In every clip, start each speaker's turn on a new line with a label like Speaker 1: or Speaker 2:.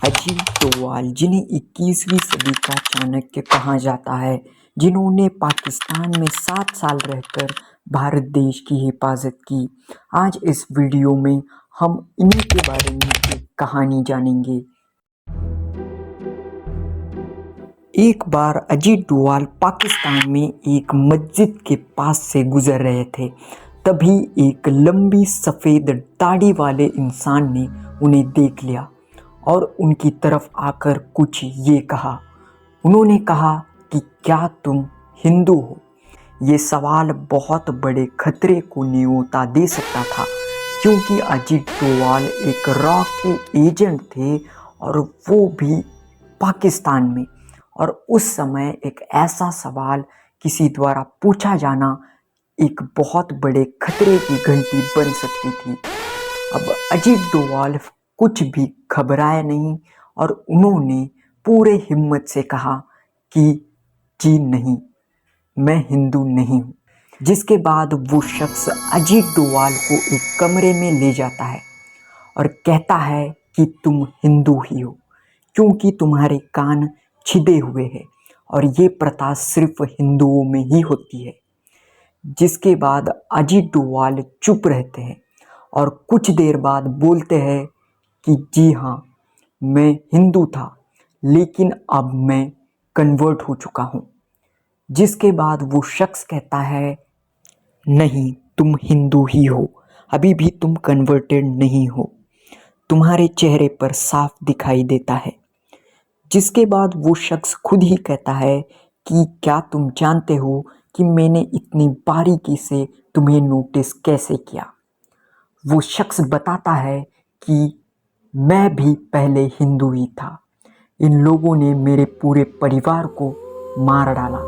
Speaker 1: अजीत डोभाल, जिन्हें 21वीं सदी का चाणक्य कहा जाता है, जिन्होंने पाकिस्तान में 7 साल रहकर भारत देश की हिफाजत की। आज इस वीडियो में हम इन्हीं के बारे में एक कहानी जानेंगे। एक बार अजीत डोभाल पाकिस्तान में एक मस्जिद के पास से गुजर रहे थे। तभी एक लंबी सफ़ेद दाढ़ी वाले इंसान ने उन्हें देख लिया और उनकी तरफ आकर कुछ ये कहा। उन्होंने कहा कि क्या तुम हिंदू हो? ये सवाल बहुत बड़े खतरे को न्योता दे सकता था, क्योंकि अजीत डोभाल एक रॉ के एजेंट थे और वो भी पाकिस्तान में। और उस समय एक ऐसा सवाल किसी द्वारा पूछा जाना एक बहुत बड़े खतरे की घंटी बन सकती थी। अब अजीत डोभाल कुछ भी घबराए नहीं और उन्होंने पूरे हिम्मत से कहा कि जी नहीं, मैं हिंदू नहीं हूँ। जिसके बाद वो शख्स अजीत डोभाल को एक कमरे में ले जाता है और कहता है कि तुम हिंदू ही हो, क्योंकि तुम्हारे कान छिदे हुए हैं और ये प्रथा सिर्फ हिंदुओं में ही होती है। जिसके बाद अजीत डोभाल चुप रहते हैं और कुछ देर बाद बोलते हैं कि जी हाँ, मैं हिंदू था, लेकिन अब मैं कन्वर्ट हो चुका हूँ। जिसके बाद वो शख्स कहता है, नहीं, तुम हिंदू ही हो, अभी भी तुम कन्वर्टेड नहीं हो, तुम्हारे चेहरे पर साफ दिखाई देता है। जिसके बाद वो शख्स खुद ही कहता है कि क्या तुम जानते हो कि मैंने इतनी बारीकी से तुम्हें नोटिस कैसे किया? वो शख्स बताता है कि मैं भी पहले हिंदू ही था, इन लोगों ने मेरे पूरे परिवार को मार डाला,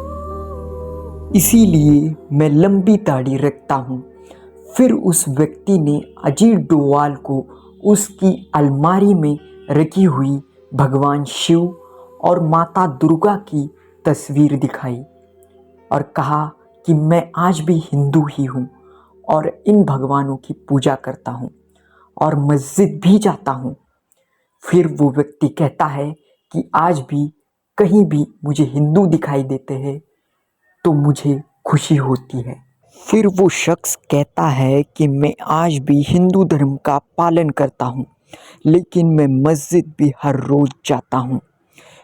Speaker 1: इसीलिए मैं लंबी दाढ़ी रखता हूँ। फिर उस व्यक्ति ने अजीत डोभाल को उसकी अलमारी में रखी हुई भगवान शिव और माता दुर्गा की तस्वीर दिखाई और कहा कि मैं आज भी हिंदू ही हूँ और इन भगवानों की पूजा करता हूँ और मस्जिद भी जाता हूँ। फिर वो व्यक्ति कहता है कि आज भी कहीं भी मुझे हिंदू दिखाई देते हैं तो मुझे खुशी होती है। फिर वो शख्स कहता है कि मैं आज भी हिंदू धर्म का पालन करता हूँ, लेकिन मैं मस्जिद भी हर रोज़ जाता हूँ।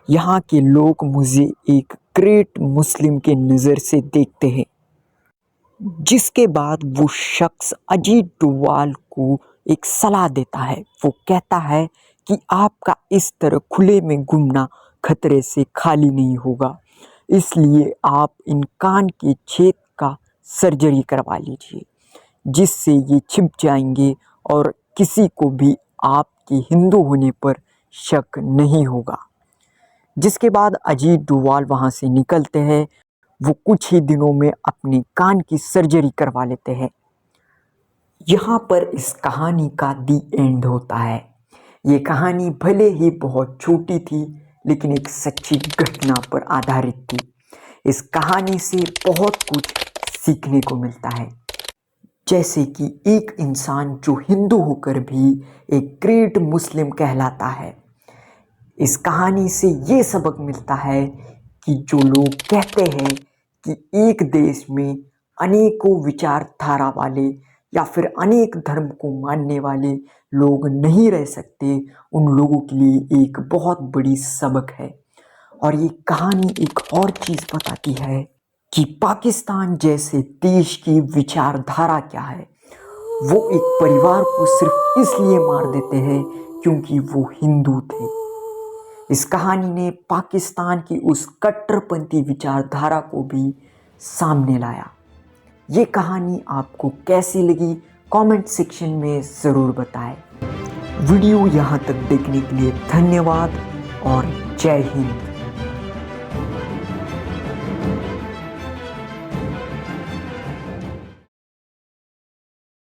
Speaker 1: यहाँ के लोग मुझे एक ग्रेट मुस्लिम के नज़र से देखते हैं। जिसके बाद वो शख्स अजीत डोभाल को एक सलाह देता है। वो कहता है कि आपका इस तरह खुले में घूमना खतरे से खाली नहीं होगा, इसलिए आप इन कान के छेद का सर्जरी करवा लीजिए, जिससे ये छिप जाएंगे और किसी को भी आपके हिंदू होने पर शक नहीं होगा। जिसके बाद अजीत डोभाल वहाँ से निकलते हैं। वो कुछ ही दिनों में अपने कान की सर्जरी करवा लेते हैं। यहाँ पर इस कहानी का दी एंड होता है। ये कहानी भले ही बहुत छोटी थी, लेकिन एक सच्ची घटना पर आधारित थी। इस कहानी से बहुत कुछ सीखने को मिलता है, जैसे कि एक इंसान जो हिंदू होकर भी एक ग्रेट मुस्लिम कहलाता है। इस कहानी से ये सबक मिलता है कि जो लोग कहते हैं कि एक देश में अनेकों विचारधारा वाले या फिर अनेक धर्म को मानने वाले लोग नहीं रह सकते, उन लोगों के लिए एक बहुत बड़ी सबक है। और ये कहानी एक और चीज़ बताती है कि पाकिस्तान जैसे देश की विचारधारा क्या है। वो एक परिवार को सिर्फ इसलिए मार देते हैं क्योंकि वो हिंदू थे। इस कहानी ने पाकिस्तान की उस कट्टरपंथी विचारधारा को भी सामने लाया। ये कहानी आपको कैसी लगी, कमेंट सेक्शन में ज़रूर बताएं। वीडियो यहाँ तक देखने के लिए धन्यवाद और जय हिंद।